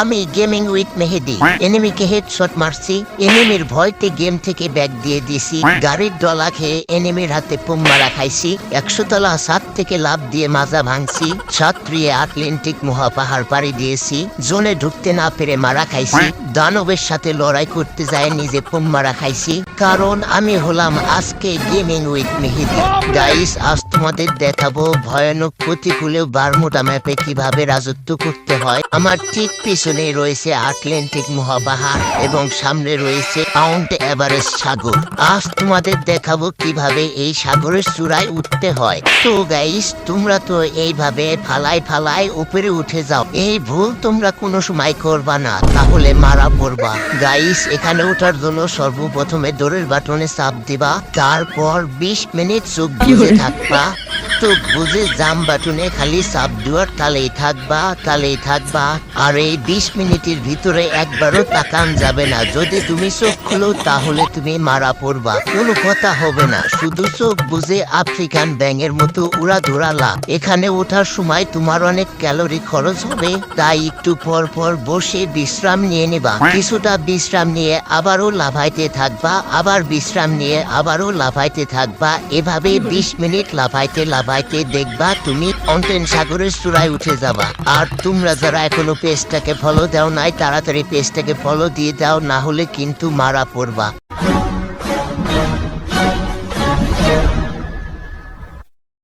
আমি gaming with Mehedi এনিমিকে headshot মারছি, এনিমির ভয়তে গেম থেকে ব্যাগ দিয়ে দিছি, গাড়ির ডলা খেয়ে এনিমির হাতে পুম মারা খাইছি, 100 তলা ছাদ থেকে লাভ দিয়ে মাজা ভাঙছি, ছাত্রিয়ে আটলান্টিক মহাপাহাড় পাড়ি দিয়েছি, জোনে ঢুকতে না পেরে মারা খাইছি, দানবের সাথে লড়াই করতে যায় নিজে পুম মারা খাইছি, কারণ আমি হলাম আজকে গেমিং উইথ মেহেদি। গাইস, আজ তোমাদের দেখাবো ভয়ানক প্রতিকূলে বারমুডা ম্যাপে কিভাবে রাজত্ব করতে হয়। আমার ঠিক পিছনে রয়েছে আটলান্টিক মহাপাহাড় এবং সামনে রয়েছে মাউন্ট এভারেস্ট সাগর। আজ তোমাদের দেখাবো কিভাবে এই সাগরের চূড়ায় উঠতে হয়। তো গাইস, তোমরা তো এইভাবে ফালায় উপরে উঠে যাও, এই ভুল তোমরা কোনো সময় করবা না, তাহলে মারা পড়বা। গাইস, এখানে ওঠার জন্য সর্বপ্রথমে ডোরের বাটনে চাপ দিবা, তারপর 20 মিনিট চোখ বুজে থাকবা। তো বুঝে জাম বাটনে খালি চাপ দেওয়ার তালেই থাকবা। আর এই 20 মিনিটের ভিতরে একবারও তাকান যাবে না। যদি তুমি চোখ খুলো তাহলে তুমি মারা পড়বা, কোনো কথা হবে না। শুধু চোখ বুঝে আফ্রিকান ব্যাঙের মতো উড়াধুরা লাভ। এখানে ওঠার সময় তোমার অনেক ক্যালোরি খরচ হবে, তাই একটু পর পর বসে বিশ্রাম নিয়ে নেবা। কিছুটা বিশ্রাম নিয়ে আবারও লাফাইতে থাকবা, আবার বিশ্রাম নিয়ে আবারও লাফাইতে থাকবা। এভাবে 20 মিনিট লাফাইতে দেখবা তুমি অন্টেন সাগরের চূড়ায় উঠে যাবা। আর তোমরা যারা এখনো পেজটাকে ফলো দাও নাই, তাড়াতাড়ি পেজটাকে ফলো দিয়ে দাও, না হলে কিন্তু মারা পড়বা।